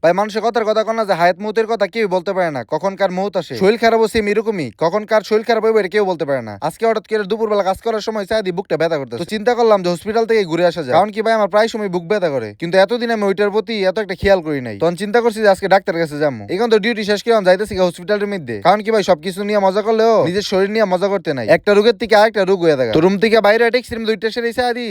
ভাই মানুষের কথার কথা কন না যে হায়াত মৌতের কথা কেউ বলতে পারে না, কখন কার মৌত আসে। শরীর খারাপ হচ্ছে এরকমই, কখন কার শরীর খারাপ হইবে এটা কেউ বলতে পারে না। আজকে হঠাৎ করে দুপুরবেলা কাজ করার সময় চাই বুকটা ব্যথা করতে, তো চিন্তা করলাম যে হসপিটাল থেকে ঘুরে আসা যায়। কারণ কি ভাই আমার প্রায় সময় বুক ব্যথা করে, কিন্তু এতদিন আমি ওইটার প্রতি এত একটা খেয়াল করি নাই। তখন চিন্তা করছি যে আজকে ডাক্তার কাছে যাবো। এখন তো ডিউটি শেষ করে যাইতেছি হসপিটালের মধ্যে। কারণ কি ভাই সবকিছু নিয়ে মজা করলেও নিজের শরীর নিয়ে মজা করতে নাই। একটা রোগের থেকে আরেকটা রোগ হয়ে থাকে। তো রুম থেকে বাইরে ট্যাক্সির দুইটা সেরে চাই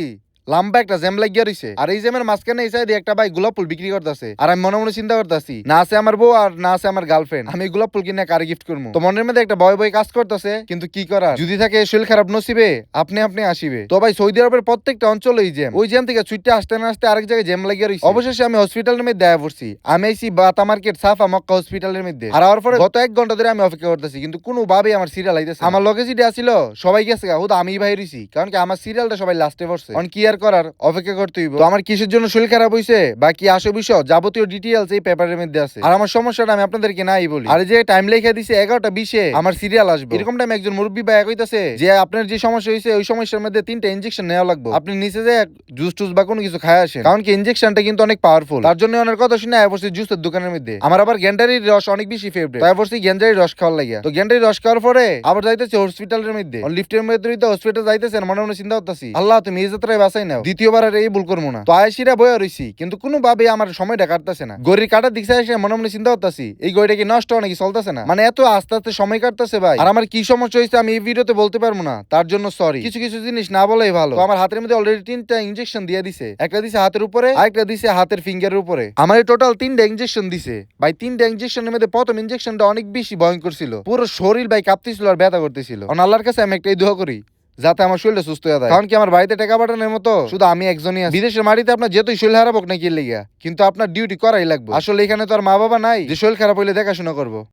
লম্বা একটা জ্যাম লাগিয়ে রইছে, আর এই জ্যামের মাঝখানে এই সাইডে একটা ভাই গোলাপ ফুল বিক্রি করতেছে। আর আমি মনে মনে চিন্তা করতেছি, না আছে আমার বউ আর না আছে আমার গার্লফ্রেন্ড, আমি গোলাপ ফুল কিনে কারে গিফট করবো। তো মনের মধ্যে একটা ভয় ভয় কাজ করতেছে, কিন্তু কি করার, যদি থাকে শরীর খারাপ নসিবে আপনি আপনি আসিবে। তো ভাই সৌদি আরবের প্রত্যেকটা অঞ্চলে এই জ্যাম, ওই জ্যাম থেকে ছুটে আসতে না আসতে আরেক জায়গায় জ্যাম লাগিয়ে রইছে। অবশেষে আমি হসপিটালের মধ্যে দেখা পড়ছি। আমি আইছি বাতা মার্কেট সাফা মক্কা হসপিটালের মধ্যে। আর আওয়ার পরে গত 1 ঘন্টা ধরে আমি অপেক্ষা করতেছি, কিন্তু কোনোভাবেই আমার সিরিয়াল আইতেছে। আমার লগে যেটা আসিল সবাই গেছে, হুদা আমি ভাই রইছি, কারণ কি আমার সিরিয়ালটা সবাই লাস্টে পড়ছে। অন কি আর করার, অপেক্ষা করতে হইব। তো আমার কিসের জন্য শরীর খারাপ হইছে বা কি আসে বিষয় যাবতীয় ডিটেইলস এই পেপারের মধ্যে আছে। আর আমার সমস্যাটা আমি আপনাদেরকে নাই বলি। আর যে টাইম লেখা দিছে 11টা 20-এ আমার সিরিয়াল আসবে, এরকম টাইম একজন মুরব্বী ভাই কইতাছে যে আপনার যে সমস্যা হইছে ওই সমস্যার মধ্যে 3টা ইনজেকশন নেওয়া লাগবে, আপনি নিচে যে জুস টুস বা কোনো কিছু খায় আসেন, কারণ কি ইনজেকশনটা কিন্তু অনেক পাওয়ারফুল। তার জন্য ওনার কথা শুনে আয় পড়ছি জুসের দোকানের মধ্যে। আমার আবার গ্যান্ডারির রস অনেক বেশি ফেভারিট, তাই পড়ছি গ্যান্ডারির রস খাওয়ার লাগিয়া। তো গ্যান্ডারির রস খাওয়ার পরে আবার যাইতেছে হসপিটালের মধ্যে, লিফটের মধ্যে হসপিটাল যাইতেছে, মনে মনে চিন্তা করতেছি আল্লাহ তুমি এই যাত্রায় বাঁচাই নাও, দ্বিতীয়বার আর এই ভুল করবো না। তো আয়সিরা বয়ে রইছি, কিন্তু কোনোভাবে আমার সময়টা কাটতেছে না। গড়ির কাটার দিকে এসে মনে মনে চিন্তা করতেছি এই গড়িটা কি নষ্ট নাকি চলতেছে না, মানে এত আস্তে আস্তে সময় কাটতেছে ভাই। আর আমার কি সমস্যা হয়েছে আমি এই ভিডিওতে বলতে পারবো না, তার জন্য সরি। কিছু কিছু জিনিস না বলাই ভালো। তো আমার হাতের মধ্যে অলরেডি 3টা ইনজেকশন দিয়ে দিছে, একটা দিছে হাতের উপরে, আরেকটা দিছে হাতের ফিঙ্গারের উপরে। আমার টোটাল 3টা ইনজেকশন দিছে ভাই। 3টা ইনজেকশনের মধ্যে প্রথম ইনজেকশনটা অনেক বেশি ভয়ঙ্কর ছিল, পুরো শরীর ভাই কাঁপতেছিল আর ব্যথা করতেছিল। আল্লাহর কাছে আমি একটাই দোয়া করি যাতে আমার শরীরটা সুস্থ হয়ে যায়, কারণ কি আমার বাড়িতে টাকা পাঠানোর মতো শুধু আমি একজনই আছি। বিদেশের মাটিতে আপনার যেহেতু শরীর খারাপ হোক না কি লেগা, কিন্তু আপনার ডিউটি করাই লাগবে। আসলে এখানে তো আর মা বাবা নাই যে শরীর খারাপ হইলে দেখাশোনা করবো।